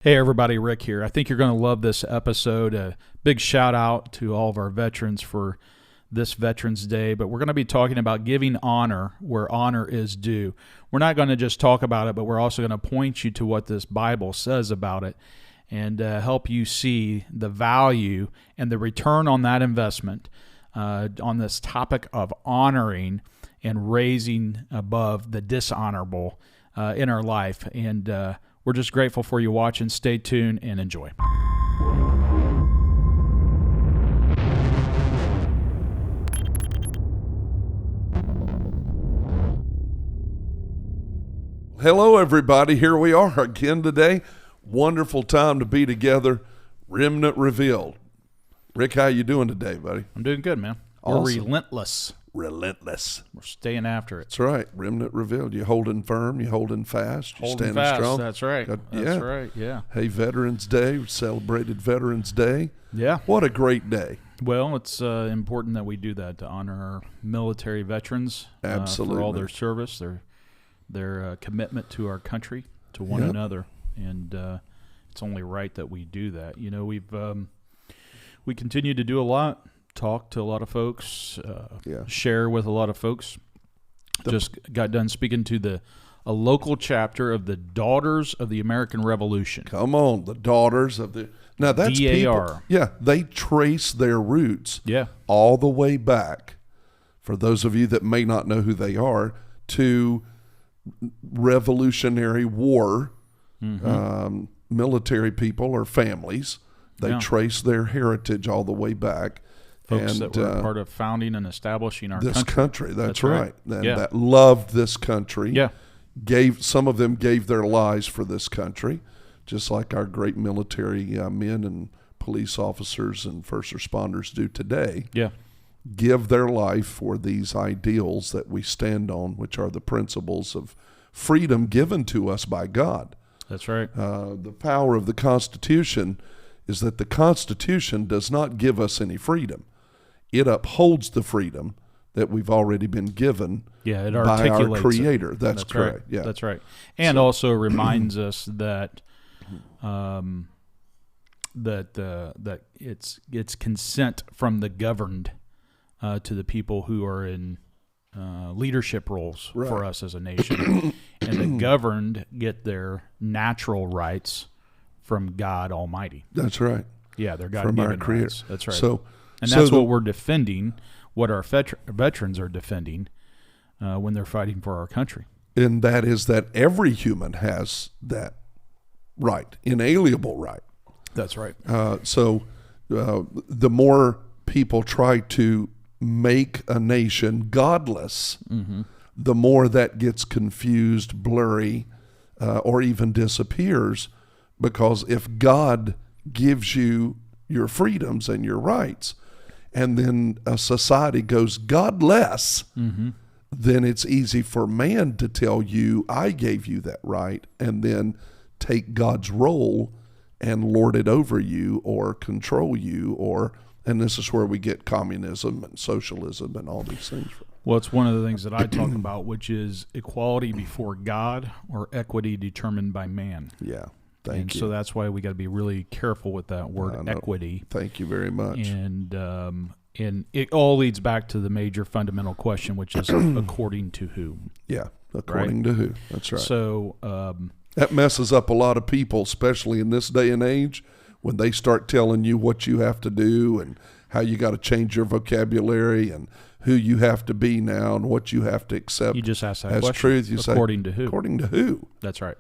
Hey everybody, Rick here. I think you're going to love this episode. A big shout out to all of our veterans for this Veterans Day, but we're going to be talking about giving honor where honor is due. We're not going to just talk about it, but we're also going to point you to what this Bible says about it and help you see the value and the return on that investment on this topic of honoring and raising above the dishonorable in our life. And we're just grateful for you watching. Stay tuned and enjoy. Hello, everybody. Here we are again today. Wonderful time to be together. Remnant Revealed. Rick, how you doing today, buddy? I'm doing good, man. Awesome. We're relentless. Relentless. We're staying after it. That's right. Remnant Revealed. You holding firm. You holding fast. You Holding standing fast. strong. That's right. That's right. Yeah. Hey, Veterans Day. We celebrated Veterans Day. Yeah. What a great day. Well, it's important that we do that to honor our military veterans Absolutely. for all their service, their commitment to our country, to one another, and it's only right that we do that. You know, we continue to do a lot, talk to a lot of folks, share with a lot of folks. Just got done speaking to a local chapter of the Daughters of the American Revolution. Come on, the Daughters of the... Now, that's DAR. people. Yeah, they trace their roots Yeah. all the way back, for those of you that may not know who they are, to Revolutionary War military people or families. They trace their heritage all the way back. Folks and, that were part of founding and establishing our this country. That's right. And Yeah. that loved this country. Yeah. Some of them gave their lives for this country, just like our great military men and police officers and first responders do today. Yeah. Give their life for these ideals that we stand on, which are the principles of freedom given to us by God. That's right. The power of the Constitution is that the Constitution does not give us any freedom. It upholds the freedom that we've already been given It by our articulates Creator. it. That's correct. Right. Yeah, That's right. And also reminds us that that it's consent from the governed to the people who are in leadership roles for us as a nation, and the governed get their natural rights from God Almighty. That's right. Yeah, they're God From our given Creator. rights. That's right. And that's what we're defending. What our veterans are defending when they're fighting for our country. And that is that every human has that right, inalienable right. That's right. The more people try to make a nation godless, the more that gets confused, blurry, or even disappears. Because if God gives you your freedoms and your rights, and then a society goes godless, then it's easy for man to tell you, I gave you that right, and then take God's role and lord it over you or control you, and this is where we get communism and socialism and all these things from. Well, it's one of the things that I talk about, which is equality before God or equity determined by man. Yeah. Thank you. So that's why we got to be really careful with that word equity. Thank you very much. And it all leads back to the major fundamental question, which is according to who? Yeah, according to who? That's right. So that messes up a lot of people, especially in this day and age, when they start telling you what you have to do and how you got to change your vocabulary and who you have to be now and what you have to accept. You just ask that as question. Truth. You according say, to who? According to who? That's right.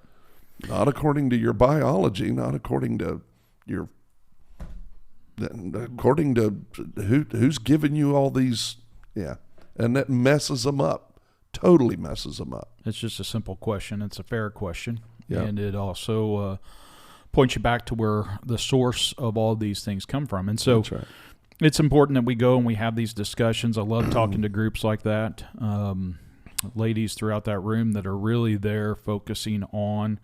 Not according to your biology, not according to your, according to who's giving you all these, and that messes them up, totally messes them up. It's just a simple question. It's a fair question, Yeah. and it also points you back to where the source of all these things come from. And so That's right. It's important that we go and we have these discussions. I love talking to groups like that, ladies throughout that room that are really there focusing on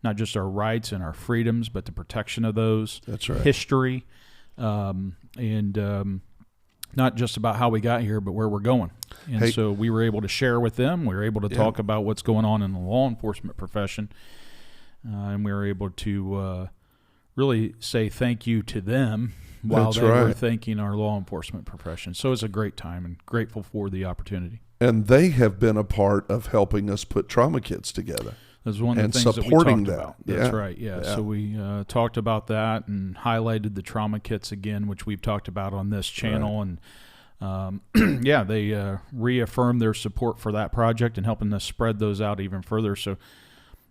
not just our rights and our freedoms, but the protection of those. That's right. History, and not just about how we got here, but where we're going. And so we were able to share with them. We were able to talk about what's going on in the law enforcement profession. and we were able to really say thank you to them while That's they were right. thanking our law enforcement profession. So it was a great time, and grateful for the opportunity. And they have been a part of helping us put trauma kits together. That was one of And the things that we supporting talked that. about. That's Yeah. right, yeah. Yeah. So we talked about that and highlighted the trauma kits again, which we've talked about on this channel. And yeah, they reaffirmed their support for that project and helping us spread those out even further. So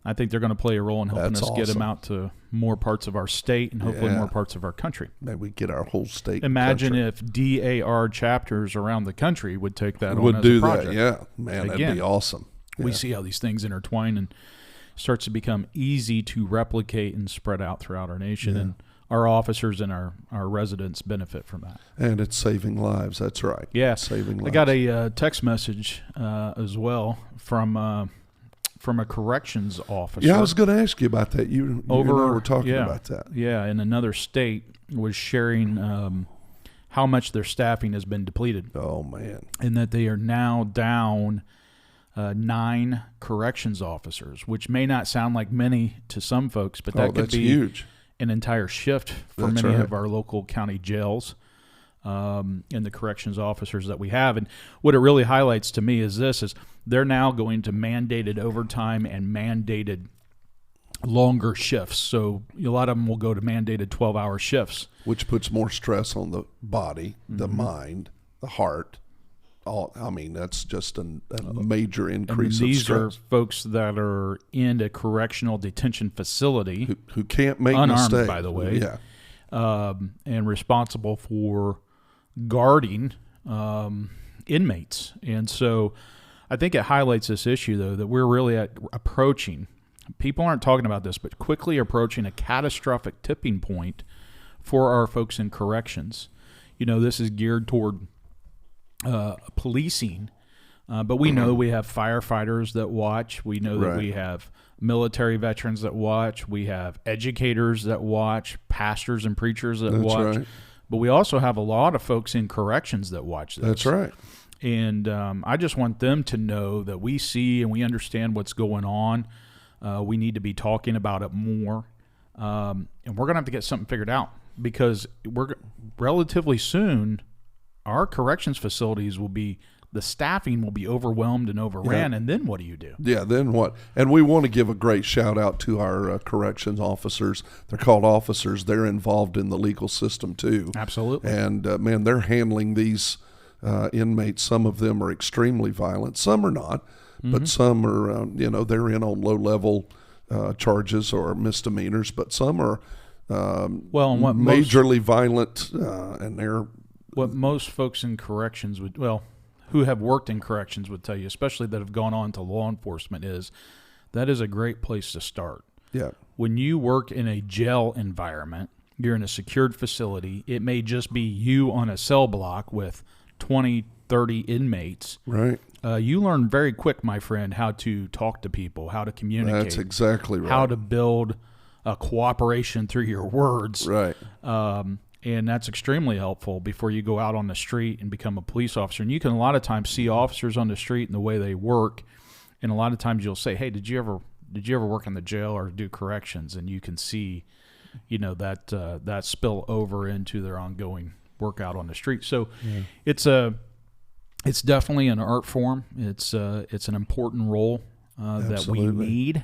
I think they're going to play a role in helping That's us get them awesome. out to more parts of our state and hopefully Yeah. more parts of our country. Maybe we get our whole state. Imagine country. if DAR chapters around the country would take that on would as do a project. that. Yeah, man, Again, that'd be awesome. We Yeah. see how these things intertwine and starts to become easy to replicate and spread out throughout our nation. Yeah. And our officers and our residents benefit from that. And it's saving lives. That's right. Yeah. Saving lives. I got a text message as well from a corrections officer. Yeah, I was going to ask you about that. You and I were talking yeah, about that. Yeah, in another state was sharing how much their staffing has been depleted, Oh, man. and that they are now down 9 corrections officers, which may not sound like many to some folks, but that could That's be huge. an entire shift for That's many right. of our local county jails and the corrections officers that we have. And what it really highlights to me is they're now going to mandated overtime and mandated longer shifts. So a lot of them will go to mandated 12-hour shifts. Which puts more stress on the body, the Mm-hmm. mind, the heart. That's just a major And increase of these are stress. folks that are in a correctional detention facility, Who can't make unarmed, mistakes. by the way. Yeah. And responsible for guarding inmates. And so I think it highlights this issue, though, that we're really approaching, people aren't talking about this, but quickly approaching a catastrophic tipping point for our folks in corrections. You know, this is geared toward policing, but we know we have firefighters that watch. We know that Right. we have military veterans that watch. We have educators that watch, pastors and preachers that That's watch. right. But we also have a lot of folks in corrections that watch this. That's right. And I just want them to know that we see and we understand what's going on. We need to be talking about it more. And we're going to have to get something figured out because we're relatively soon, our corrections facilities the staffing will be overwhelmed and overran. Yeah. And then what do you do? Yeah, then what? And we want to give a great shout out to our corrections officers. They're called officers. They're involved in the legal system too. Absolutely. And man, they're handling these inmates. Some of them are extremely violent. Some are not, but some are, they're in on low level charges or misdemeanors, but some are And what majorly violent, and they're what most folks in corrections who have worked in corrections would tell you, especially that have gone on to law enforcement, is that is a great place to start. yeah, When you work in a jail environment, you're in a secured facility. It may just be you on a cell block with 20, 30 inmates. right. You learn very quick, my friend, how to talk to people, how to communicate, That's exactly right. how to build a cooperation through your words. right. And that's extremely helpful before you go out on the street and become a police officer. And you can a lot of times see officers on the street and the way they work. And a lot of times you'll say, "Hey, did you ever work in the jail or do corrections?" And you can see, that spill over into their ongoing work out on the street. So it's definitely an art form. It's an important role that we Absolutely. need.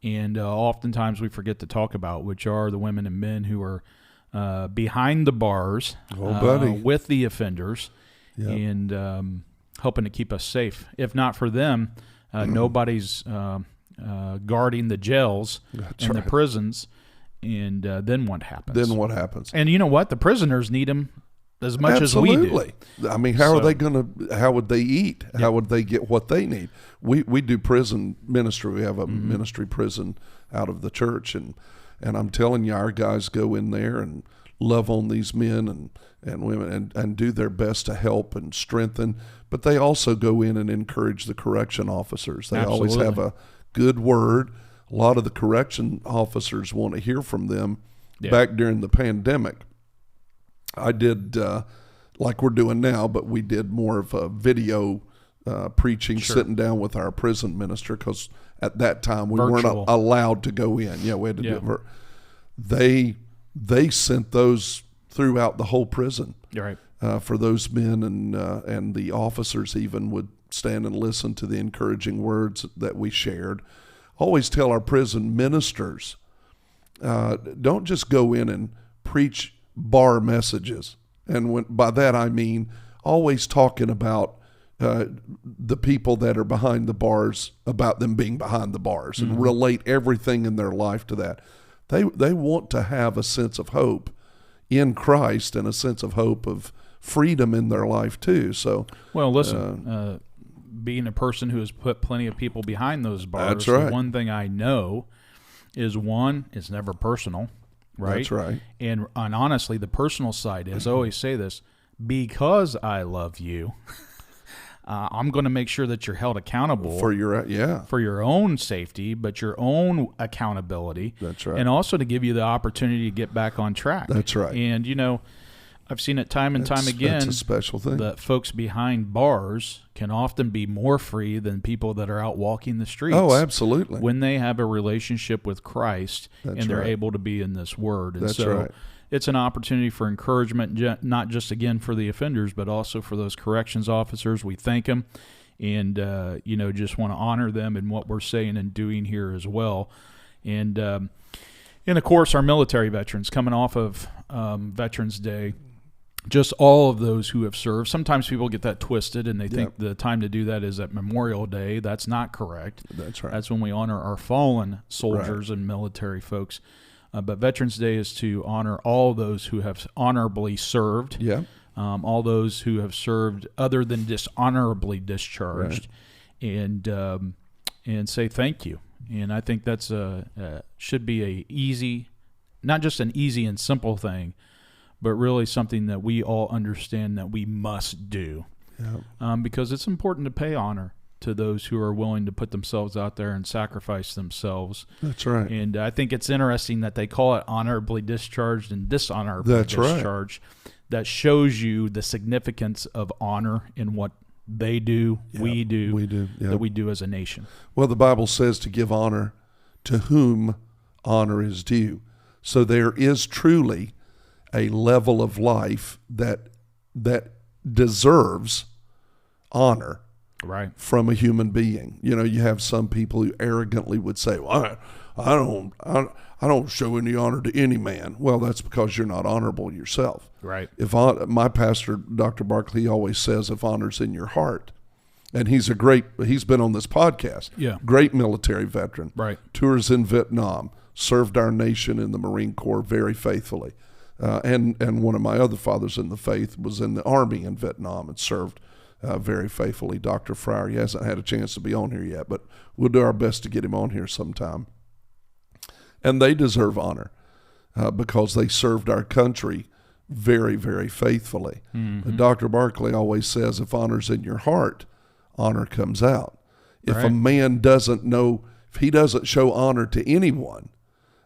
And oftentimes we forget to talk about, which are the women and men who are behind the bars buddy. with the offenders Yep. and helping to keep us safe. If not for them, nobody's guarding the jails That's and right. the prisons. And then what happens? Then what happens? And you know what? The prisoners need them as much as we do. Absolutely. I mean, how are So- they going to? How would they eat? How would they get what they need? We do prison ministry. We have a ministry prison out of the church, and I'm telling you, our guys go in there and love on these men and women and do their best to help and strengthen. But they also go in and encourage the correction officers. They always have Absolutely. a good word. A lot of the correction officers want to hear from them. Yeah. Back during the pandemic, I did like we're doing now, but we did more of a video preaching, Sure. sitting down with our prison minister, because at that time we Virtual. weren't allowed to go in. Yeah, we had to Yeah. do it. They sent those throughout the whole prison. You're right. For those men, and the officers even would stand and listen to the encouraging words that we shared. Always tell our prison ministers, don't just go in and preach bar messages. And by that I mean always talking about the people that are behind the bars, about them being behind the bars, and relate everything in their life to that. They want to have a sense of hope in Christ and a sense of hope of freedom in their life too. So, Well, listen, being a person who has put plenty of people behind those bars, That's right. the one thing I know is, one, it's never personal, right? That's right. And honestly, the personal side is, I always say this, because I love you, I'm going to make sure that you're held accountable For your own safety, but your own accountability. That's right. And also to give you the opportunity to get back on track. That's right. And, I've seen it time and time again. That's a special thing. That folks behind bars can often be more free than people that are out walking the streets. Oh, absolutely. When they have a relationship with Christ That's and they're right. able to be in this Word. And That's so right. it's an opportunity for encouragement, not just, again, for the offenders, but also for those corrections officers. We thank them and, just want to honor them in what we're saying and doing here as well. And of course, our military veterans coming off of Veterans Day. Just all of those who have served. Sometimes people get that twisted and they think the time to do that is at Memorial Day. That's not correct. That's right. That's when we honor our fallen soldiers and military folks. But Veterans Day is to honor all those who have honorably served. Yeah. All those who have served other than dishonorably discharged, and say thank you. And I think that's should be a easy, not just an easy and simple thing, but really something that we all understand that we must do. Yeah. Because it's important to pay honor to those who are willing to put themselves out there and sacrifice themselves. That's right. And I think it's interesting that they call it honorably discharged and dishonorably discharged. Right. That shows you the significance of honor in what they do, we do, that we do as a nation. Well, the Bible says to give honor to whom honor is due. So there is truly a level of life that deserves honor, right, from a human being. You have some people who arrogantly would say, "Well, I don't show any honor to any man." Well, that's because you're not honorable yourself. Right. If my pastor, Dr. Barkley, he always says, "If honor's in your heart," and he's been on this podcast. Yeah. Great military veteran. Right. Tours in Vietnam, served our nation in the Marine Corps very faithfully. And one of my other fathers in the faith was in the Army in Vietnam and served very faithfully, Dr. Fryer. He hasn't had a chance to be on here yet, but we'll do our best to get him on here sometime. And they deserve honor because they served our country very, very faithfully. Mm-hmm. Dr. Barkley always says, if honor's in your heart, honor comes out. If a man doesn't know, if he doesn't show honor to anyone,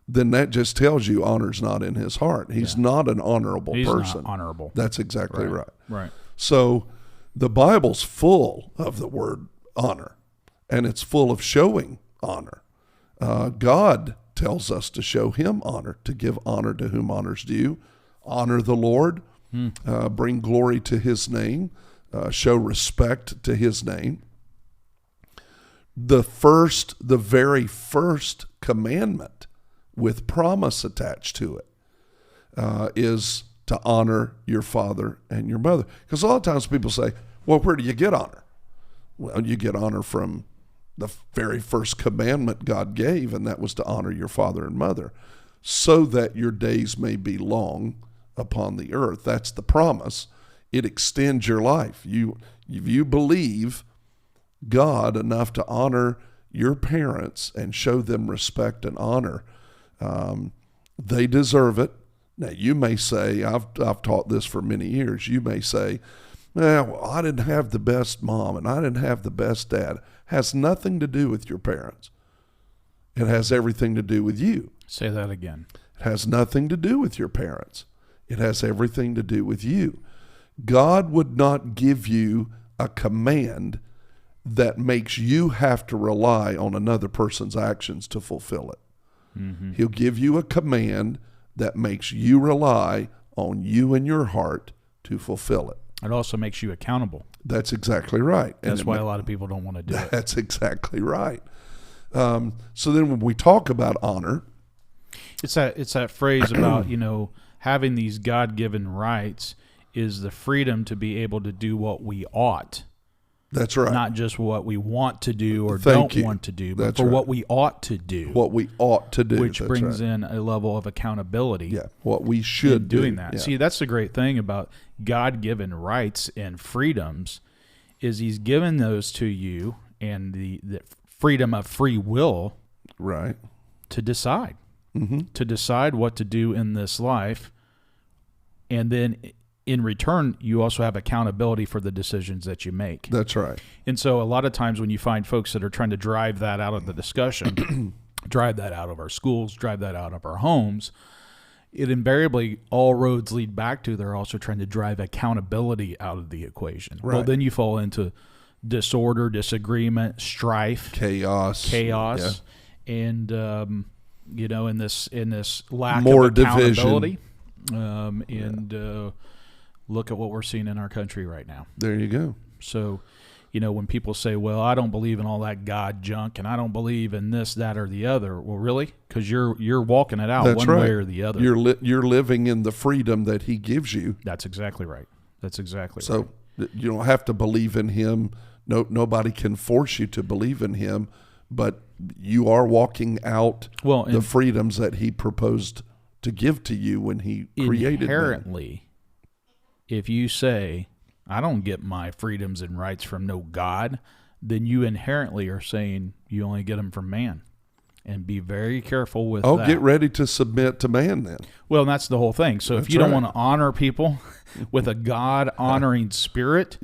then that just tells you honor's not in his heart. He's not an honorable person. He's not honorable. That's exactly right. Right. So the Bible's full of the word honor, and it's full of showing honor. God tells us to show him honor, to give honor to whom honor's due, honor the Lord, bring glory to his name, show respect to his name. The very first commandment with promise attached to it is to honor your father and your mother. Because a lot of times people say, well, where do you get honor? Well, you get honor from the very first commandment God gave, and that was to honor your father and mother, so that your days may be long upon the earth. That's the promise. It extends your life. If you believe God enough to honor your parents and show them respect and honor, they deserve it. Now, you may say, I've taught this for many years, you may say, well, I didn't have the best mom and I didn't have the best dad. Has nothing to do with your parents. It has everything to do with you. Say that again. It has nothing to do with your parents. It has everything to do with you. God would not give you a command that makes you have to rely on another person's actions to fulfill it. Mm-hmm. He'll give you a command that makes you rely on you and your heart to fulfill it. It also makes you accountable. That's exactly right. That's why a lot of people don't want to do it. That's exactly right. So then when we talk about honor, It's that phrase about, having these God-given rights is the freedom to be able to do what we ought. that's right. Not just what we want to do or Thank don't you. want to do, but That's for right. what we ought to do. What we ought to do. Which That's brings right. in a level of accountability. Yeah, what we should in doing that. Yeah. See, that's the great thing about God-given rights and freedoms is he's given those to you and the freedom of free will Right. to decide. Mm-hmm. To decide what to do in this life. And then in return, you also have accountability for the decisions that you make. That's right. And so a lot of times when you find folks that are trying to drive that out of the discussion, drive that out of our schools, drive that out of our homes, it invariably, all roads lead back to they're also trying to drive accountability out of the equation. Right. Well, then you fall into disorder, disagreement, strife, Chaos. and in this lack More of accountability. division. Look at what we're seeing in our country right now. There you go. So, when people say, well, I don't believe in all that God junk and I don't believe in this, that, or the other. Well, really? Because you're walking it out That's one right. way or the other. You're living in the freedom that he gives you. That's exactly right. That's exactly right. So you don't have to believe in him. Nobody can force you to believe in him, but you are walking out the freedoms that he proposed to give to you when he created inherently, if you say, I don't get my freedoms and rights from no God, then you inherently are saying you only get them from man. And be very careful with that. Get ready to submit to man then. Well, that's the whole thing. So if you don't want to honor people with a God-honoring spirit,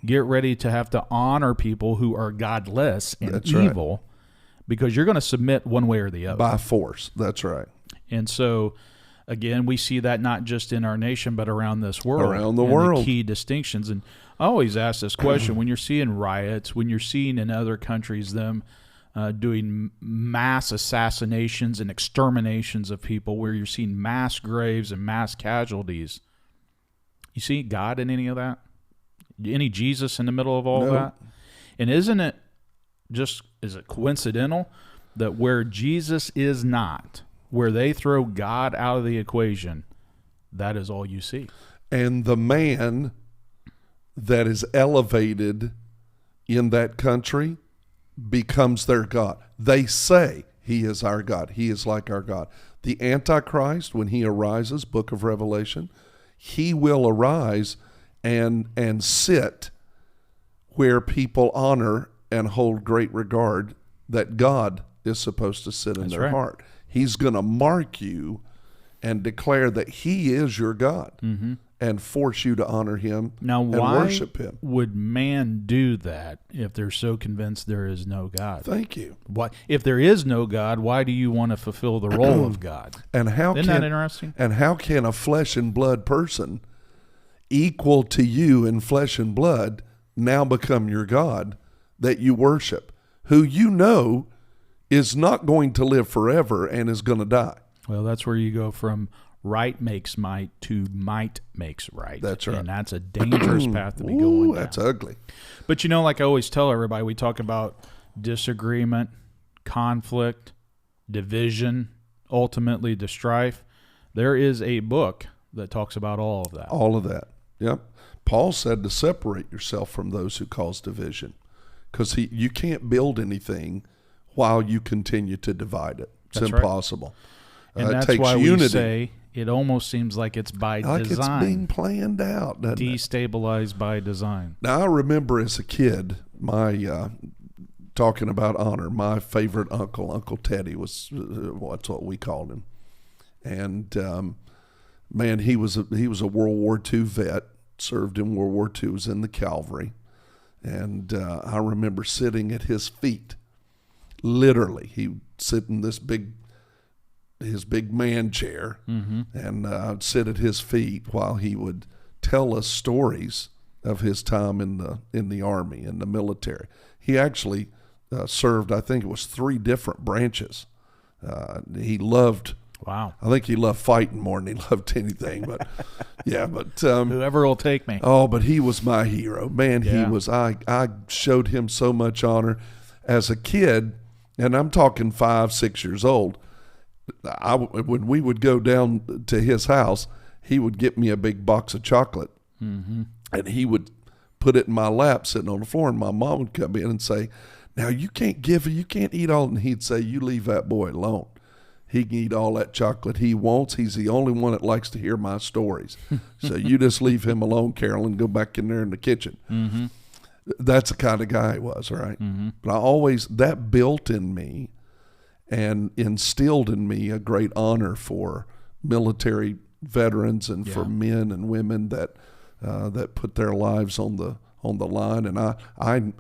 get ready to have to honor people who are godless and evil because you're going to submit one way or the other. By force. That's right. And so, again, we see that not just in our nation but around this world. Around the world. The key distinctions. And I always ask this question, when you're seeing riots, when you're seeing in other countries them doing mass assassinations and exterminations of people, where you're seeing mass graves and mass casualties, you see God in any of that? Any Jesus in the middle of all that? And is it coincidental that where Jesus is not, where they throw God out of the equation, that is all you see? And the man that is elevated in that country becomes their God. They say he is our God. He is like our God. The Antichrist, when he arises, Book of Revelation, he will arise and sit where people honor and hold great regard that God is supposed to sit in their heart. He's going to mark you and declare that he is your God and force you to honor him and worship him. Would man do that if they're so convinced there is no God? Thank you. Why, if there is no God, why do you want to fulfill the role of God? And Isn't that interesting? And how can a flesh and blood person equal to you in flesh and blood now become your God that you worship, who you know is not going to live forever and is going to die? Well, that's where you go from right makes might to might makes right. That's right. And that's a dangerous path to be going down. That's ugly. But like I always tell everybody, we talk about disagreement, conflict, division, ultimately the strife. There is a book that talks about all of that. All of that. Yep. Paul said to separate yourself from those who cause division, because you can't build anything while you continue to divide it. It's impossible. And that's takes why unity. We say it almost seems like it's by design. It's being planned out, doesn't it? Destabilized by design. Now, I remember as a kid, my talking about honor, my favorite uncle, Uncle Teddy, was that's what we called him. And man, he was a World War II vet, served in World War II, was in the cavalry. And I remember sitting at his feet. Literally, he would sit in his big man chair, and I'd sit at his feet while he would tell us stories of his time in the army, in the military. He actually served, I think it was 3 different branches. He loved, Wow. I think he loved fighting more than he loved anything. But yeah, but Whoever will take me. oh, but he was my hero, man. He Yeah. was. I showed him so much honor as a kid, and I'm talking 5, 6 years old. When we would go down to his house, he would get me a big box of chocolate, and he would put it in my lap, sitting on the floor, and my mom would come in and say, "Now you can't eat all." And he'd say, "You leave that boy alone. He can eat all that chocolate he wants. He's the only one that likes to hear my stories. So you just leave him alone, Carolyn. Go back in there in the kitchen." Mm-hmm. That's the kind of guy he was, right? Mm-hmm. But that built in me and instilled in me a great honor for military veterans and for men and women that put their lives on the line. And I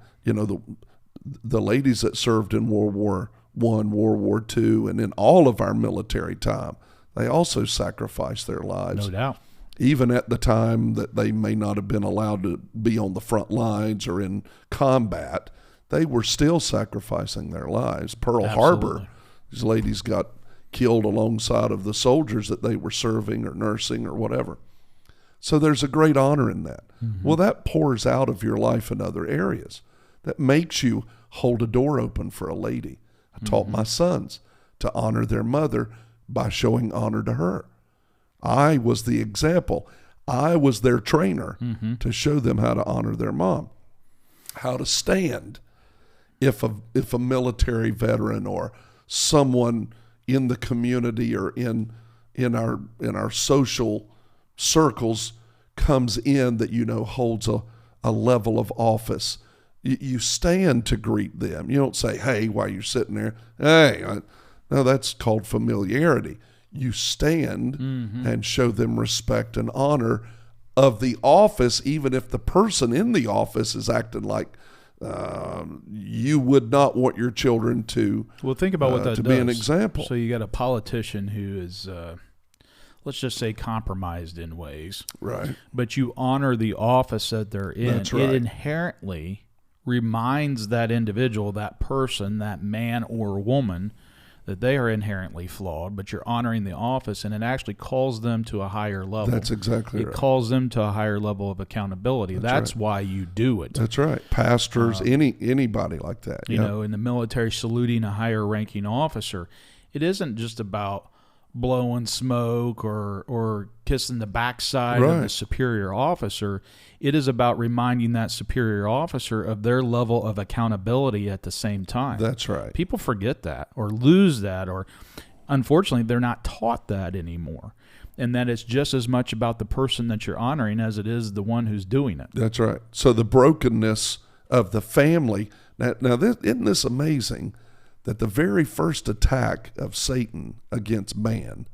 the ladies that served in World War I, World War II, and in all of our military time, they also sacrificed their lives. No doubt. Even at the time that they may not have been allowed to be on the front lines or in combat, they were still sacrificing their lives. Pearl Harbor, these ladies got killed alongside of the soldiers that they were serving or nursing or whatever. So there's a great honor in that. Mm-hmm. Well, that pours out of your life in other areas. That makes you hold a door open for a lady. I taught my sons to honor their mother by showing honor to her. I was the example. I was their trainer to show them how to honor their mom, how to stand if a military veteran or someone in the community or in our social circles comes in that holds a level of office. You stand to greet them. You don't say, "Hey," while you're sitting there. "Hey," no, that's called familiarity. You stand and show them respect and honor of the office, even if the person in the office is acting like you would not want your children to. Well, think about what that to does. Be an example. So you got a politician who is, let's just say, compromised in ways, right? But you honor the office that they're in. That's right. It inherently reminds that individual, that person, that man or woman, that they are inherently flawed, but you're honoring the office, and it actually calls them to a higher level. That's exactly right. It calls them to a higher level of accountability. That's why you do it. That's right. Pastors, anybody like that. You know, in the military, saluting a higher ranking officer, it isn't just about blowing smoke or kissing the backside of the superior officer. It is about reminding that superior officer of their level of accountability at the same time. That's right. People forget that or lose that, or unfortunately they're not taught that anymore. And that it's just as much about the person that you're honoring as it is the one who's doing it. That's right. So the brokenness of the family. Now isn't this amazing that the very first attack of Satan against man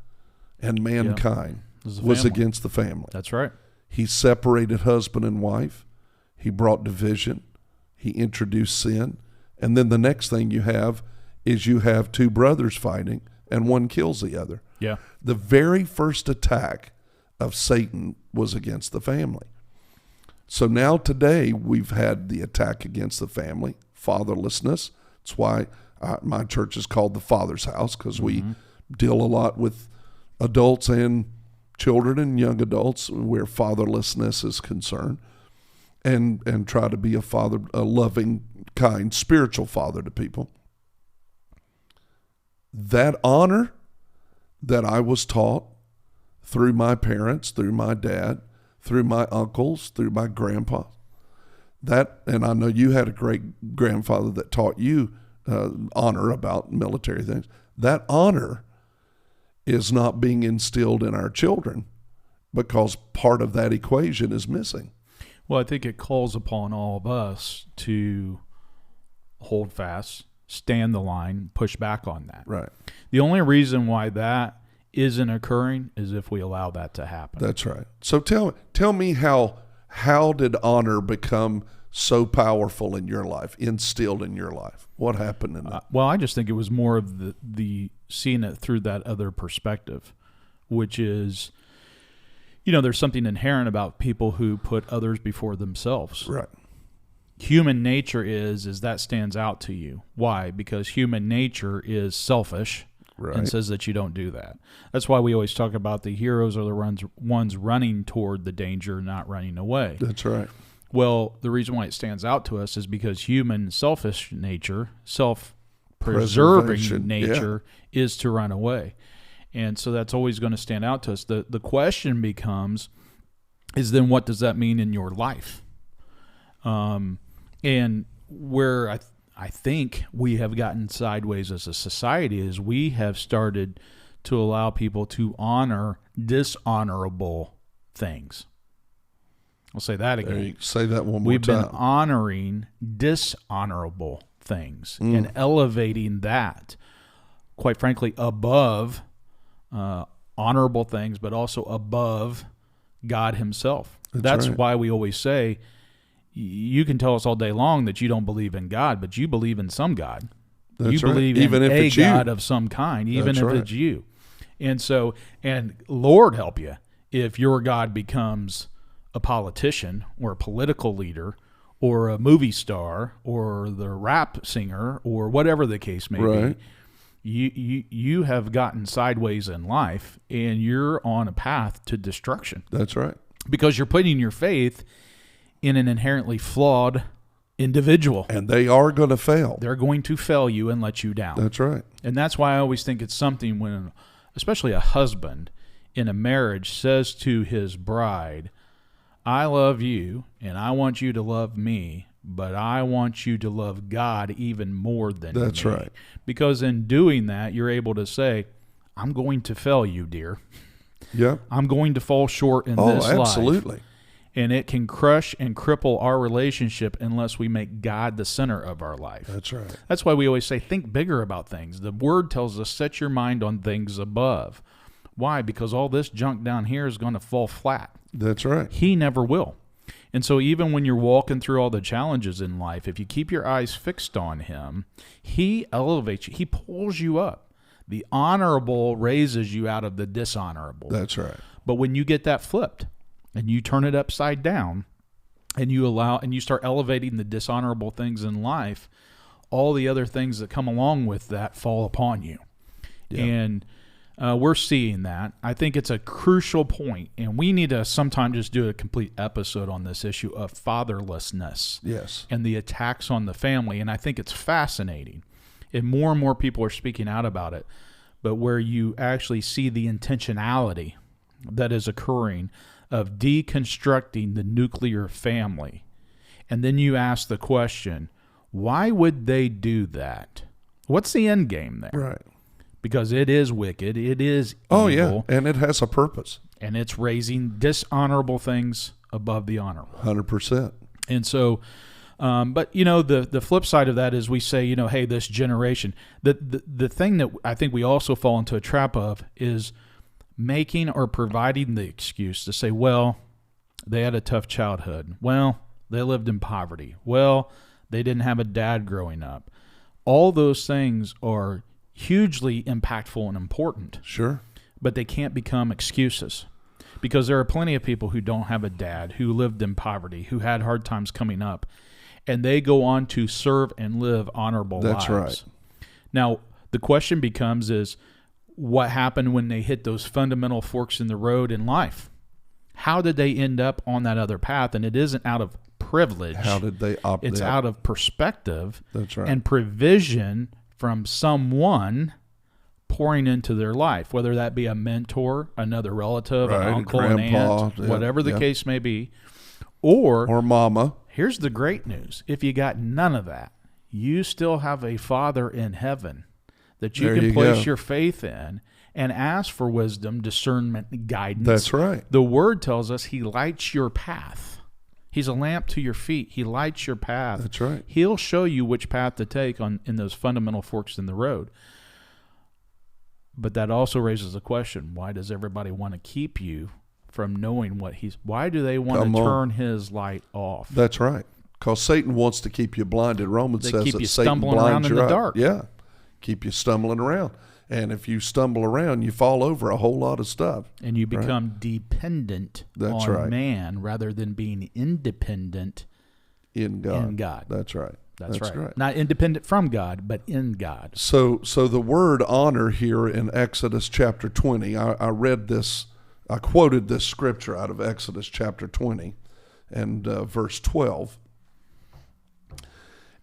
and mankind was against the family? That's right. He separated husband and wife. He brought division. He introduced sin. And then the next thing you have is you have 2 brothers fighting and one kills the other. Yeah. The very first attack of Satan was against the family. So now today we've had the attack against the family, fatherlessness. That's why my church is called the Father's House, because we deal a lot with adults and children and young adults where fatherlessness is concerned, and try to be a loving, kind, spiritual father to people. That honor that I was taught through my parents, through my dad, through my uncles, through my grandpa, and I know you had a great grandfather that taught you honor about military things. That honor is not being instilled in our children because part of that equation is missing. Well, I think it calls upon all of us to hold fast, stand the line, push back on that. Right. The only reason why that isn't occurring is if we allow that to happen. That's right. So tell me how did honor become so powerful in your life, instilled in your life? What happened in that? Well, I just think it was more of the seeing it through that other perspective, which is, there's something inherent about people who put others before themselves. Right. human nature is that stands out to you. Why? Because human nature is selfish and says that you don't do that. That's why we always talk about the heroes are the ones running toward the danger, not running away. That's right. Well, the reason why it stands out to us is because human selfish nature, self-preserving nature, is to run away. And so that's always going to stand out to us. The question becomes, is then what does that mean in your life? And where I think we have gotten sideways as a society is we have started to allow people to honor dishonorable things. I'll say that again. Say that one more time. We've been honoring dishonorable things and elevating that, quite frankly, above honorable things, but also above God himself. That's right. why we always say, you can tell us all day long that you don't believe in God, but you believe in some God. That's you believe right. Even in if a it's God you. of some kind, even That's if right. it's you. And so, and Lord help you if your God becomes a politician or a political leader or a movie star or the rap singer or whatever the case may Right. be. You have gotten sideways in life and you're on a path to destruction That's right. because you're putting your faith in an inherently flawed individual. And they are going to fail. They're going to fail you and let you down. That's right. And that's why I always think it's something when, especially a husband in a marriage says to his bride, I love you and I want you to love me, but I want you to love God even more than me. That's right. Because in doing that, you're able to say, I'm going to fail you, dear. Yeah. I'm going to fall short in this life. Oh, absolutely. And it can crush and cripple our relationship unless we make God the center of our life. That's right. That's why we always say, think bigger about things. The word tells us, set your mind on things above. Why? Because all this junk down here is going to fall flat. That's right. He never will. And so even when you're walking through all the challenges in life, if you keep your eyes fixed on him, he elevates you. He pulls you up. The honorable raises you out of the dishonorable. That's right. But when you get that flipped and you turn it upside down and you start elevating the dishonorable things in life, all the other things that come along with that fall upon you. Yeah. And we're seeing that. I think it's a crucial point, and we need to sometime just do a complete episode on this issue of fatherlessness. Yes. And the attacks on the family. And I think it's fascinating. And more people are speaking out about it. But where you actually see the intentionality that is occurring of deconstructing the nuclear family. And then you ask the question, why would they do that? What's the end game there? Right. Because it is wicked. It is evil. Oh, yeah. And it has a purpose. And it's raising dishonorable things above the honorable. 100%. And so, but, you know, the flip side of that is we say, you know, hey, this generation, the thing that I think we also fall into a trap of is making or providing the excuse to say, well, they had a tough childhood. Well, they lived in poverty. Well, they didn't have a dad growing up. All those things are hugely impactful and important. Sure. But they can't become excuses because there are plenty of people who don't have a dad, who lived in poverty, who had hard times coming up, and they go on to serve and live honorable lives. That's right. Now, the question becomes is what happened when they hit those fundamental forks in the road in life? How did they end up on that other path? And it isn't out of privilege. How did they opt It's out of perspective. That's right. And provision from someone pouring into their life, whether that be a mentor, another relative, Right, an uncle, grandpa, an aunt, yeah, whatever the yeah. case may be. Or mama. here's the great news. If you got none of that, you still have a Father in heaven that you There can you place go. your faith in and ask for wisdom, discernment, guidance. That's right. The Word tells us He lights your path. He's a lamp to your feet. He lights your path. That's right. He'll show you which path to take in those fundamental forks in the road. But that also raises the question, why does everybody want to keep you from knowing why do they want Come to on. turn His light off? That's right. Because Satan wants to keep you blinded. Romans They says keep that you Satan stumbling around blinds in your the eye. dark. Yeah. Keep you stumbling around. And if you stumble around, you fall over a whole lot of stuff. And you become dependent That's on right. man rather than being independent in God. In God. That's right. That's right. Not independent from God, but in God. So the word honor here in Exodus chapter 20, I quoted this scripture out of Exodus chapter 20 and verse 12.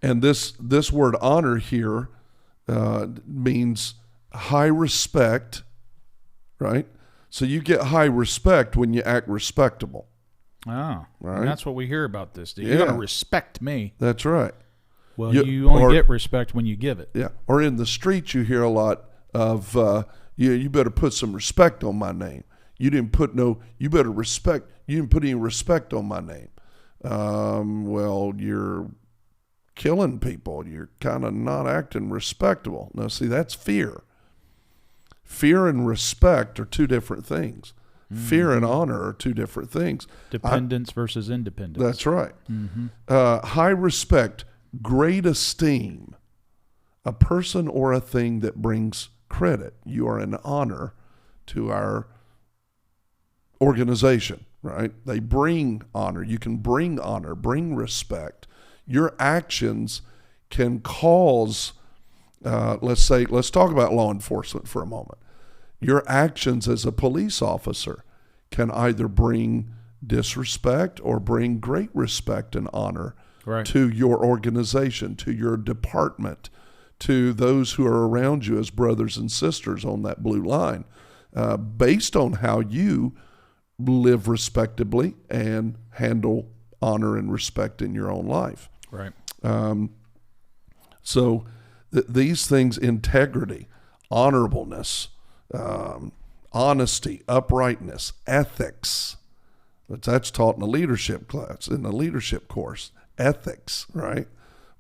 And this word honor here means high respect, right? So you get high respect when you act respectable. Oh, right. And that's what we hear about this. You're going to respect me. That's right. Well, you only get respect when you give it. Yeah. Or in the streets, you hear a lot of, you better put some respect on my name. You didn't put you didn't put any respect on my name. Well, you're killing people. You're kind of not acting respectable. Now, see, that's fear. Fear and respect are two different things. Mm-hmm. Fear and honor are two different things. Dependence versus independence. That's right. Mm-hmm. High respect, great esteem, a person or a thing that brings credit. You are an honor to our organization, right? They bring honor. You can bring honor, bring respect. Your actions can cause, let's talk about law enforcement for a moment. Your actions as a police officer can either bring disrespect or bring great respect and honor to your organization, to your department, to those who are around you as brothers and sisters on that blue line, based on how you live respectably and handle honor and respect in your own life. Right. So these things, integrity, honorableness, honesty, uprightness, ethics, that's taught in the leadership class, in the leadership course, ethics, right?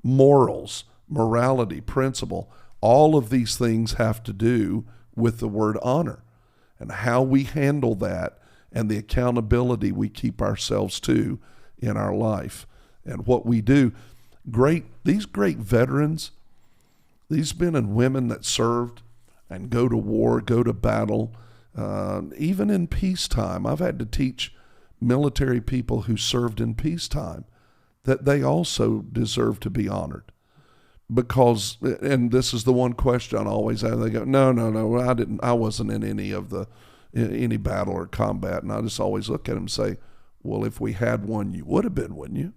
Morals, morality, principle, all of these things have to do with the word honor and how we handle that and the accountability we keep ourselves to in our life and what we do. These great veterans, these men and women that served and go to war, go to battle, even in peacetime. I've had to teach military people who served in peacetime that they also deserve to be honored. Because, and this is the one question I always have, they go, no, I wasn't in any battle or combat. And I just always look at them and say, well, if we had one, you would have been, wouldn't you?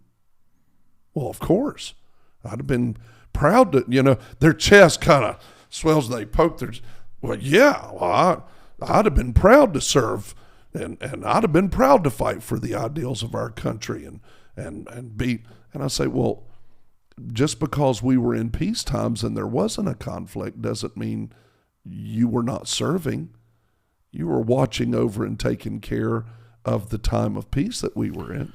Well, of course. I'd have been proud to, their chest kind of swells and they poke their, I'd have been proud to serve and I'd have been proud to fight for the ideals of our country and be, and I say, well, just because we were in peace times and there wasn't a conflict doesn't mean you were not serving. You were watching over and taking care of the time of peace that we were in.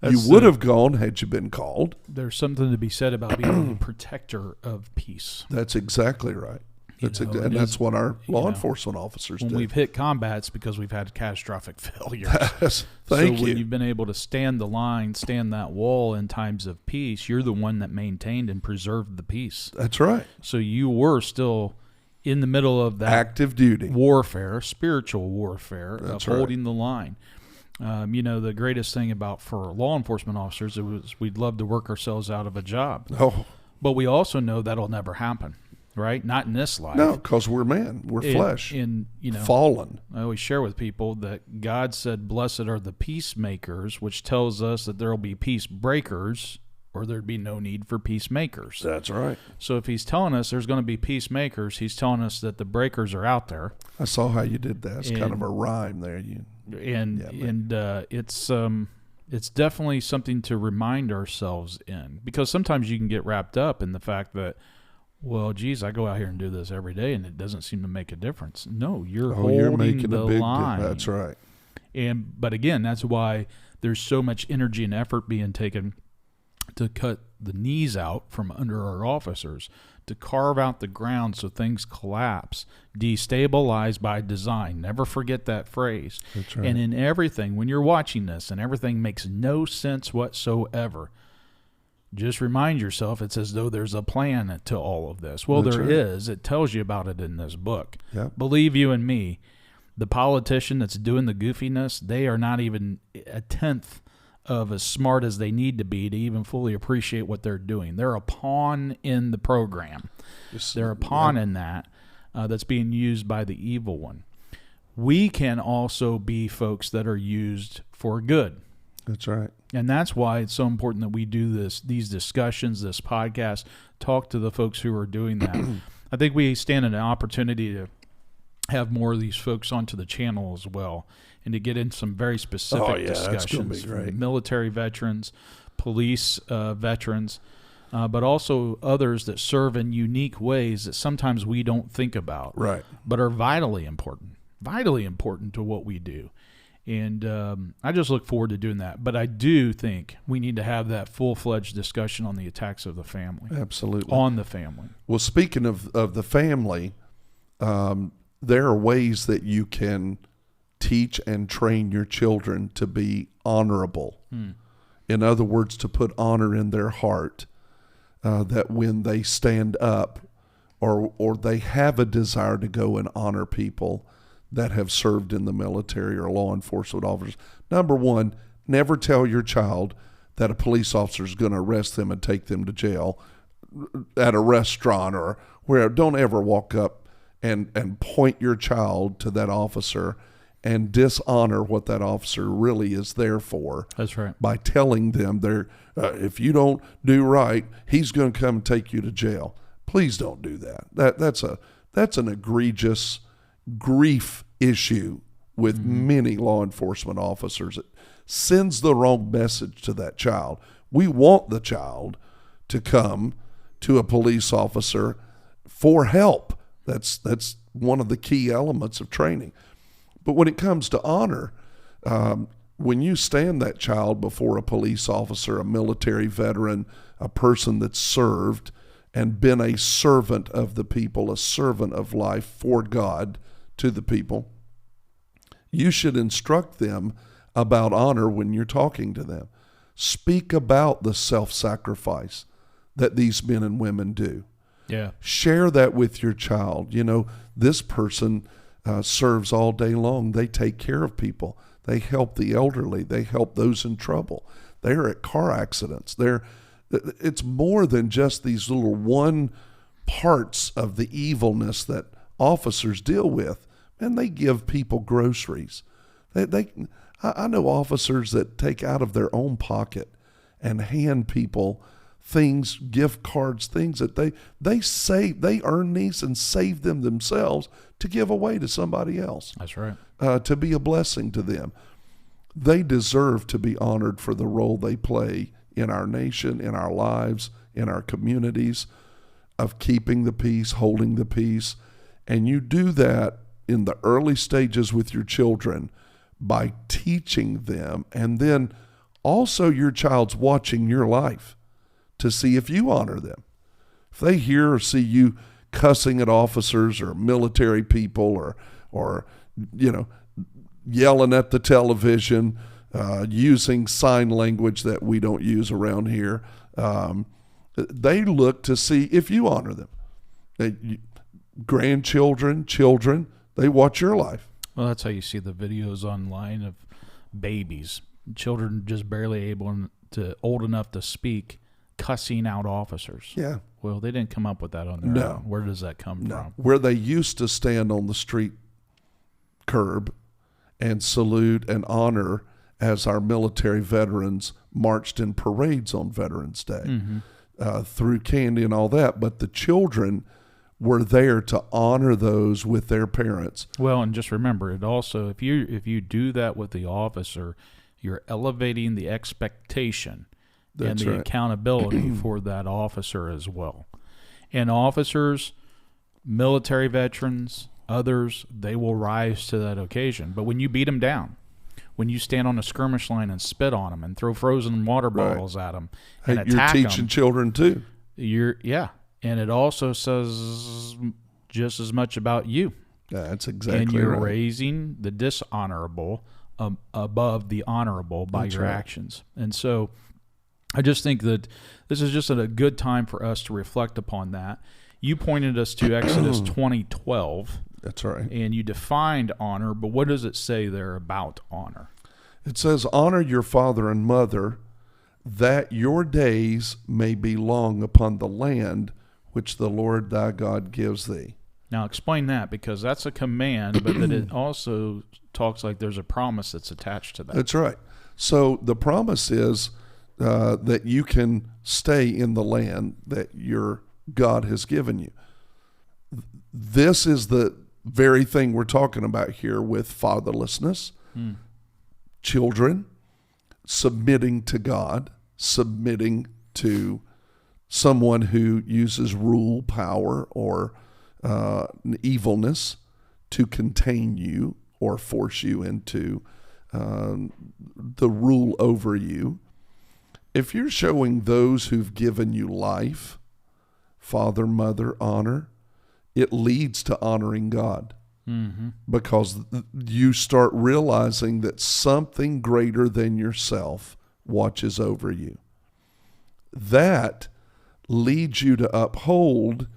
You would have gone had you been called. There's something to be said about being a protector of peace. That's exactly right. And that's what our law enforcement officers do. When we've hit combat, it's because we've had catastrophic failures. Thank you. When you've been able to stand the line, stand that wall in times of peace, you're the one that maintained and preserved the peace. That's right. So you were still in the middle of that active duty warfare, spiritual warfare, of holding the line. The greatest thing for law enforcement officers was we'd love to work ourselves out of a job. Oh. But we also know that'll never happen, right? Not in this life. No, because we're men. We're flesh. Fallen. I always share with people that God said, blessed are the peacemakers, which tells us that there will be peace breakers or there'd be no need for peacemakers. That's right. So if he's telling us there's going to be peacemakers, he's telling us that the breakers are out there. I saw how you did that. It's kind of a rhyme there. It's definitely something to remind ourselves in, because sometimes you can get wrapped up in the fact that, well, geez, I go out here and do this every day and it doesn't seem to make a difference. No, you're holding the line. That's right. But again, that's why there's so much energy and effort being taken to cut the knees out from under our officers, to carve out the ground so things collapse, destabilize by design. Never forget that phrase. That's right. And in everything, when you're watching this and everything makes no sense whatsoever, just remind yourself it's as though there's a plan to all of this. Well, there is. It tells you about it in this book. Yep. Believe you and me, the politician that's doing the goofiness, they are not even a tenth of as smart as they need to be to even fully appreciate what they're doing. They're a pawn in the program. They're a pawn in that that's being used by the evil one. We can also be folks that are used for good. That's right. And that's why it's so important that we do these discussions, this podcast, talk to the folks who are doing that. I think we stand an opportunity to have more of these folks onto the channel as well, and to get in some very specific discussions from military veterans, police veterans, but also others that serve in unique ways that sometimes we don't think about, right, but are vitally important to what we do. And I just look forward to doing that. But I do think we need to have that full-fledged discussion on the attacks of the family. Absolutely. On the family. Well, speaking of the family, there are ways that you can teach and train your children to be honorable. In other words, to put honor in their heart, that when they stand up or they have a desire to go and honor people that have served in the military or law enforcement officers. Number one, never tell your child that a police officer is going to arrest them and take them to jail at a restaurant or where. Don't ever walk up and point your child to that officer and dishonor what that officer really is there for. That's right. By telling them if you don't do right, he's going to come and take you to jail. Please don't do that. That's an egregious grief issue with many law enforcement officers. It sends the wrong message to that child. We want the child to come to a police officer for help. That's one of the key elements of training. But when it comes to honor, when you stand that child before a police officer, a military veteran, a person that's served and been a servant of the people, a servant of life for God to the people, you should instruct them about honor when you're talking to them. Speak about the self-sacrifice that these men and women do. Yeah. Share that with your child. You know, this person serves all day long. They take care of people. They help the elderly. They help those in trouble. They're at car accidents. It's more than just these little one parts of the evilness that officers deal with. And they give people groceries. I know officers that take out of their own pocket and hand people things, gift cards, things that they earn these and save them themselves to give away to somebody else. That's right. To be a blessing to them. They deserve to be honored for the role they play in our nation, in our lives, in our communities, of keeping the peace, holding the peace. And you do that in the early stages with your children by teaching them, and then also your child's watching your life to see if you honor them. If they hear or see you cussing at officers or military people or yelling at the television, using sign language that we don't use around here, they look to see if you honor them. Grandchildren, children, they watch your life. Well, that's how you see the videos online of babies, children just barely old enough to speak, cussing out officers. Yeah. Well, they didn't come up with that on their own. Where does that come from? Where they used to stand on the street curb and salute and honor as our military veterans marched in parades on Veterans Day, through candy and all that. But the children were there to honor those with their parents. Well, and just remember, it also, if you do that with the officer, you're elevating the expectation and the accountability for that officer as well. And officers, military veterans, others, they will rise to that occasion. But when you beat them down, when you stand on a skirmish line and spit on them and throw frozen water bottles at them and attack them, you're teaching children too. And it also says just as much about you. That's exactly right. And you're raising the dishonorable above the honorable by your actions. And so I just think that this is just a good time for us to reflect upon that. You pointed us to Exodus 20:12. That's right. And you defined honor, but what does it say there about honor? It says, honor your father and mother, that your days may be long upon the land which the Lord thy God gives thee. Now explain that, because that's a command, but that it also talks like there's a promise that's attached to that. That's right. So the promise is that you can stay in the land that your God has given you. This is the very thing we're talking about here with fatherlessness, children submitting to God, submitting to someone who uses rule, power, or evilness to contain you or force you into the rule over you. If you're showing those who've given you life, father, mother, honor, it leads to honoring God. Because you start realizing that something greater than yourself watches over you. That leads you to uphold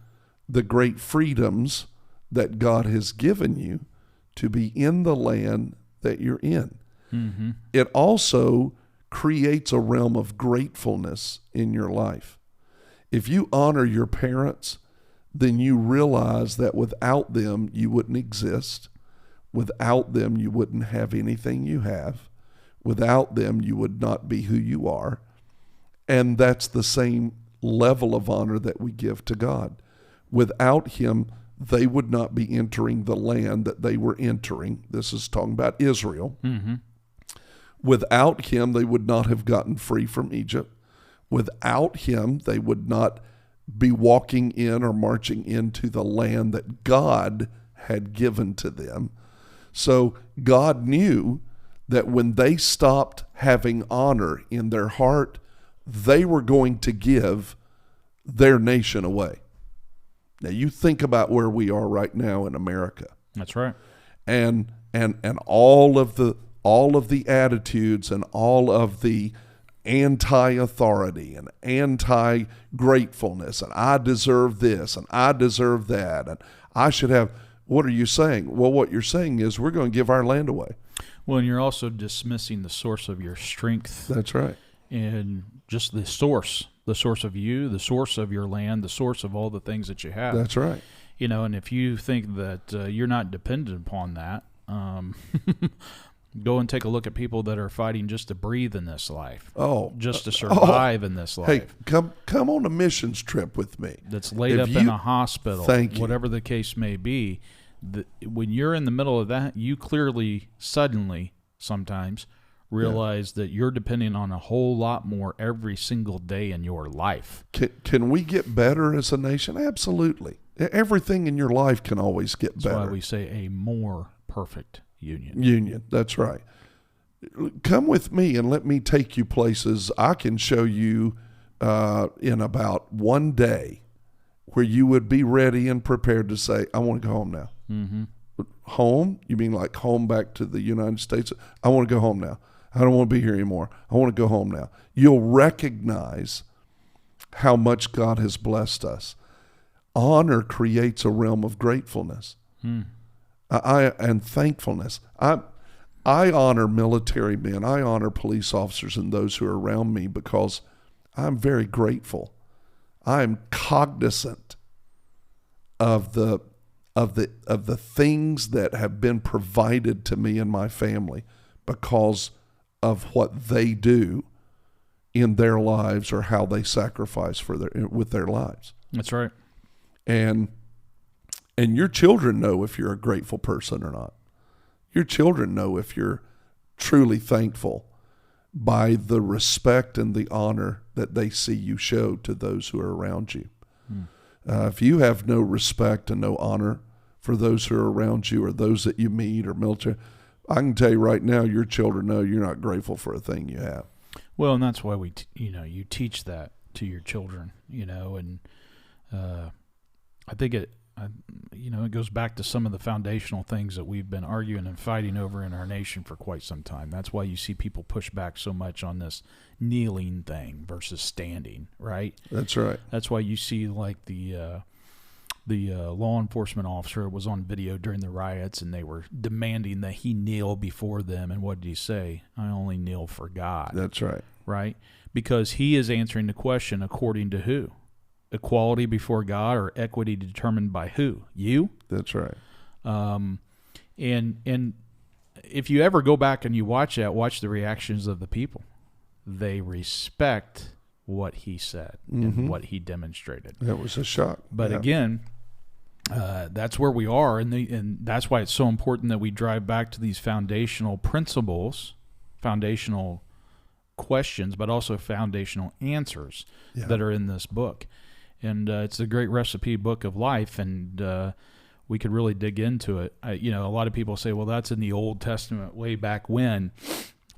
the great freedoms that God has given you to be in the land that you're in. It also creates a realm of gratefulness in your life. If you honor your parents, then you realize that without them, you wouldn't exist. Without them, you wouldn't have anything you have. Without them, you would not be who you are. And that's the same level of honor that we give to God. Without him, they would not be entering the land that they were entering. This is talking about Israel. Without him, they would not have gotten free from Egypt. Without him, they would not be walking in or marching into the land that God had given to them. So God knew that when they stopped having honor in their heart, they were going to give their nation away. Now you think about where we are right now in America. That's right. And all of the attitudes and all of the anti-authority and anti-gratefulness, and I deserve this and I deserve that and I should have. What are you saying? Well, what you're saying is we're going to give our land away. Well, and you're also dismissing the source of your strength. That's right. And just the source of you, the source of your land, the source of all the things that you have. That's right. You know, and if you think that you're not dependent upon that, go and take a look at people that are fighting just to breathe in this life. Just to survive in this life. Hey, come on a missions trip with me. That's laid up in a hospital. Thank you. Whatever the case may be. When you're in the middle of that, you clearly, suddenly, sometimes, realize that you're depending on a whole lot more every single day in your life. Can we get better as a nation? Absolutely. Everything in your life can always get better. That's why we say a more perfect union. Union, that's right. Come with me and let me take you places I can show you in about one day where you would be ready and prepared to say, I want to go home now. Home? You mean like home back to the United States? I want to go home now. I don't want to be here anymore. I want to go home now. You'll recognize how much God has blessed us. Honor creates a realm of gratefulness and thankfulness. I honor military men. I honor police officers and those who are around me because I'm very grateful. I'm cognizant of the things that have been provided to me and my family because of what they do in their lives or how they sacrifice with their lives. That's right. And your children know if you're a grateful person or not. Your children know if you're truly thankful by the respect and the honor that they see you show to those who are around you. If you have no respect and no honor for those who are around you or those that you meet or military, I can tell you right now, your children know you're not grateful for a thing you have. Well, and that's why you teach that to your children, and I think it goes back to some of the foundational things that we've been arguing and fighting over in our nation for quite some time. That's why you see people push back so much on this kneeling thing versus standing, right? That's right. That's why you see like the law enforcement officer was on video during the riots, and they were demanding that he kneel before them. And what did he say? I only kneel for God. That's right. Right? Because he is answering the question according to who? Equality before God or equity determined by who? You? That's right. And if you ever go back and you watch the reactions of the people. They respect what he said and what he demonstrated. That was a shock. But again, that's where we are, and that's why it's so important that we drive back to these foundational principles, foundational questions, but also foundational answers that are in this book. And it's a great recipe book of life, and we could really dig into it. A lot of people say, well, that's in the Old Testament way back when.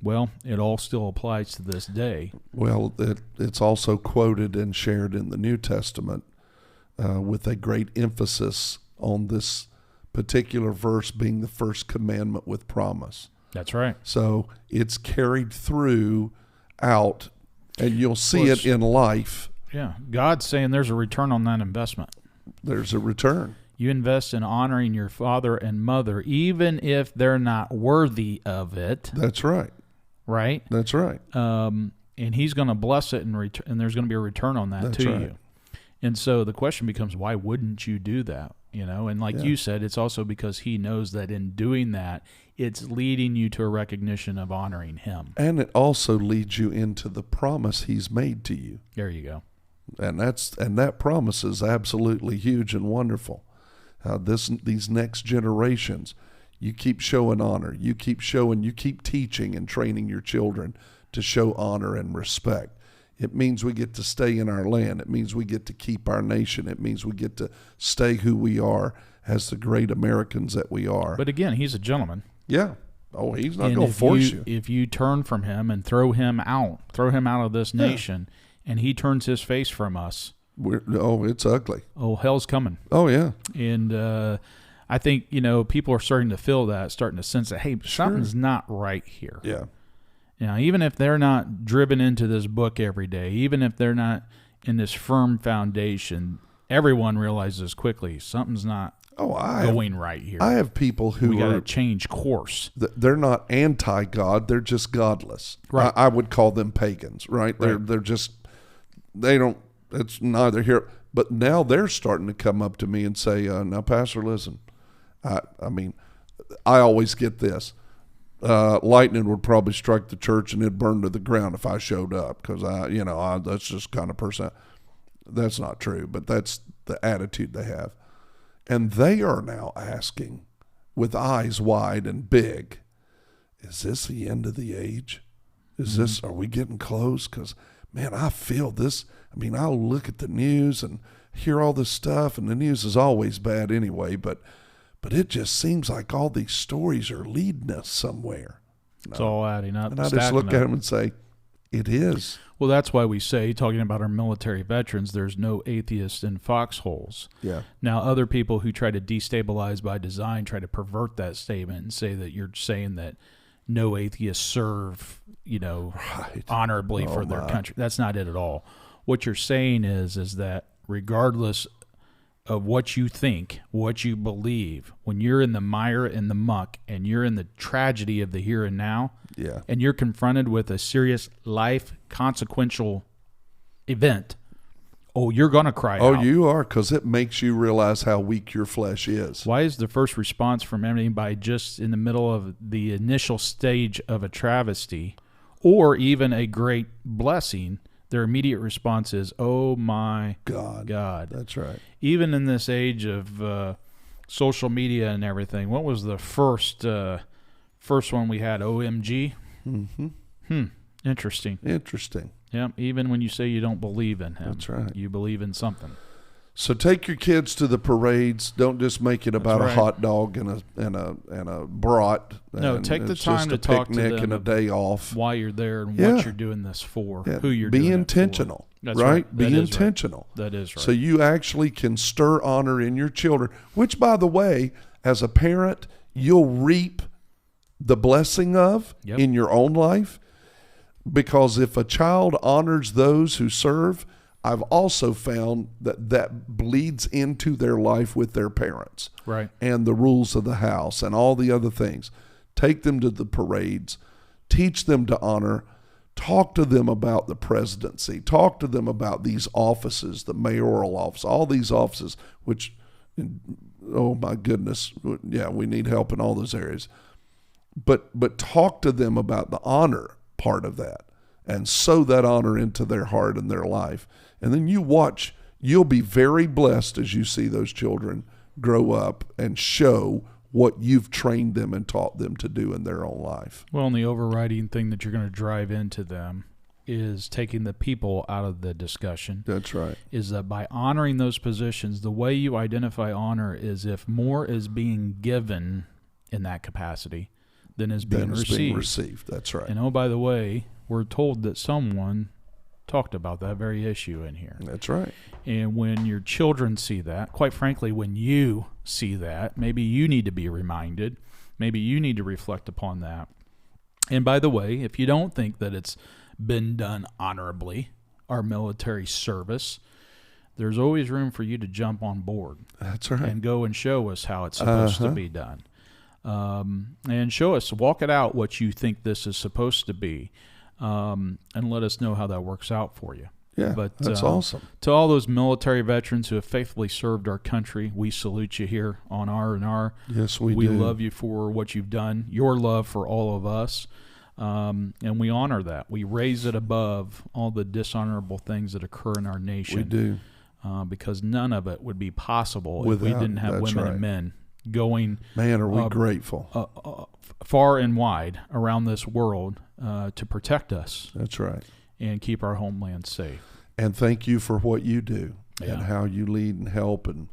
Well, it all still applies to this day. Well, it's also quoted and shared in the New Testament with a great emphasis on this particular verse being the first commandment with promise. That's right. So it's carried through out, and you'll see it in life. Yeah, God's saying there's a return on that investment. There's a return. You invest in honoring your father and mother, even if they're not worthy of it. That's right. Right? That's right. And he's going to bless it, and there's going to be a return on that That's to right. you. And so the question becomes, why wouldn't you do that? And like you said, it's also because he knows that in doing that, it's leading you to a recognition of honoring him. And it also leads you into the promise he's made to you. There you go. And that promise is absolutely huge and wonderful. These next generations, you keep showing honor. You keep teaching and training your children to show honor and respect. It means we get to stay in our land. It means we get to keep our nation. It means we get to stay who we are as the great Americans that we are. But again, he's a gentleman. Yeah. Oh, he's not going to force you. If you turn from him and throw him out of this nation, and he turns his face from us, it's ugly. Oh, hell's coming. Oh, yeah. And I think, people are starting to feel that, starting to sense that, hey, something's not right here. Yeah. Even if they're not driven into this book every day, even if they're not in this firm foundation, everyone realizes quickly something's not going right here. I have people who we got to change course. They're not anti-God; they're just godless. Right. I would call them pagans. Right? They're just they don't. It's neither here. But now they're starting to come up to me and say, "Now, Pastor, listen. I mean, I always get this." Lightning would probably strike the church and it'd burn to the ground if I showed up because that's just kind of person. That's not true, but that's the attitude they have. And they are now asking with eyes wide and big, is this the end of the age? Are we getting close? Because, man, I feel this. I mean, I'll look at the news and hear all this stuff, and the news is always bad anyway, but it just seems like all these stories are leading us somewhere. It's all adding up. And I just look at them and say, it is. Well, that's why we say, talking about our military veterans, there's no atheists in foxholes. Yeah. Now, other people who try to destabilize by design try to pervert that statement and say that you're saying that no atheists serve, honorably for their country. That's not it at all. What you're saying is that regardless of what you think, what you believe, when you're in the mire and the muck and you're in the tragedy of the here and now, and you're confronted with a serious life consequential event, you're going to cry out. Oh, you are, because it makes you realize how weak your flesh is. Why is the first response from anybody just in the middle of the initial stage of a travesty or even a great blessing? Their immediate response is, oh, my God. That's right. Even in this age of social media and everything, what was the first one we had? OMG? Mm-hmm. Interesting. Yeah, even when you say you don't believe in him. That's right. You believe in something. So take your kids to the parades. Don't just make it about a hot dog and a brat. No, take the time to talk to them and a day off. Why you're there and what you're doing this for, who you're doing it for. Be intentional. That's right. Be intentional. Right. That is right. So you actually can stir honor in your children, which, by the way, as a parent, you'll reap the blessing of in your own life. Because if a child honors those who serve, I've also found that bleeds into their life with their parents. Right. And the rules of the house and all the other things. Take them to the parades. Teach them to honor. Talk to them about the presidency. Talk to them about these offices, the mayoral office, all these offices, which, oh my goodness, yeah, we need help in all those areas. But talk to them about the honor part of that and sow that honor into their heart and their life. And then you watch, you'll be very blessed as you see those children grow up and show what you've trained them and taught them to do in their own life. Well, and the overriding thing that you're going to drive into them is taking the people out of the discussion. That's right. Is that by honoring those positions, the way you identify honor is if more is being given in that capacity than is being received. That's right. And oh, by the way, we're told that someone talked about that very issue in here. That's right. And when your children see that, quite frankly, when you see that, maybe you need to be reminded. Maybe you need to reflect upon that. And by the way, if you don't think that it's been done honorably, our military service, there's always room for you to jump on board. That's right. And go and show us how it's supposed to be done. And show us, walk it out what you think this is supposed to be. And let us know how that works out for you. Yeah, but that's awesome. To all those military veterans who have faithfully served our country, we salute you here on R&R. Yes, we do. We love you for what you've done, your love for all of us, and we honor that. We raise it above all the dishonorable things that occur in our nation. We do. Because none of it would be possible if we Without, didn't have that's women right. and men going Man, are we grateful. Far and wide around this world to protect us. That's right. And keep our homeland safe. And thank you for what you do and Yeah. how you lead and help and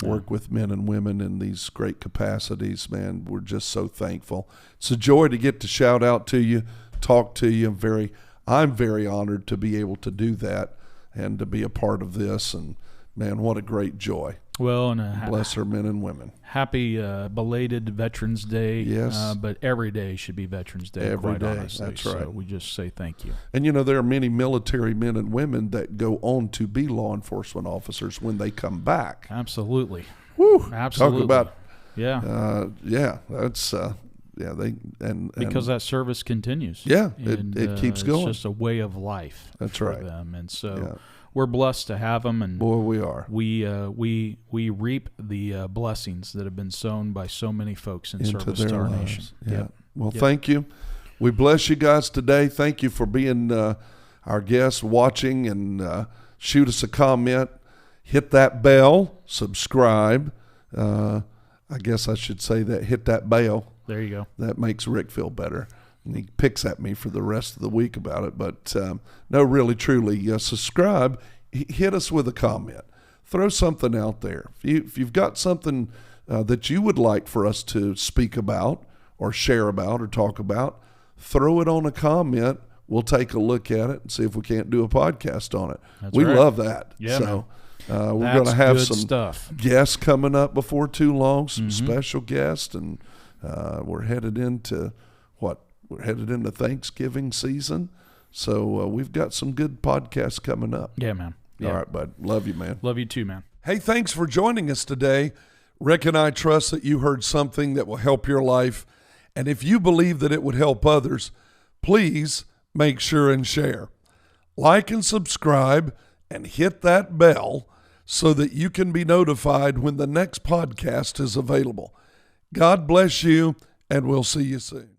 work with men and women in these great capacities. Man, we're just so thankful. It's a joy to get to shout out to you, talk to you. I'm very honored to be able to do that and to be a part of this. And man, what a great joy. Well, and Bless our men and women. happy belated Veterans Day. Yes. But every day should be Veterans Day. Every quite day. honestly. That's So right. we just say thank you. And you know, there are many military men and women that go on to be law enforcement officers when they come back. Absolutely. Woo! Absolutely. Talk about, Yeah. Because that service continues. Yeah, And, it keeps going. It's just a way of life. That's for right. them, and so Yeah. we're blessed to have them. And Boy, we are. we reap the blessings that have been sown by so many folks in Into service their to our lives. nation. Yeah. Yep. Well, Yep. thank you. We bless you guys today. Thank you for being our guests, watching, and shoot us a comment. Hit that bell, subscribe. I guess I should say that. Hit that bell. There you go. That makes Rick feel better. And he picks at me for the rest of the week about it. But no, really, truly, subscribe. Hit us with a comment. Throw something out there. If you've got something that you would like for us to speak about or share about or talk about, throw it on a comment. We'll take a look at it and see if we can't do a podcast on it. That's we right. love that. Yeah, so we're That's going to have good some stuff. guests coming up before too long, some Mm-hmm. special guests, and we're headed into We're headed into Thanksgiving season, so we've got some good podcasts coming up. Yeah, man. Yeah. All right, bud. Love you, man. Love you too, man. Hey, thanks for joining us today. Rick and I trust that you heard something that will help your life, and if you believe that it would help others, please make sure and share. Like and subscribe and hit that bell so that you can be notified when the next podcast is available. God bless you, and we'll see you soon.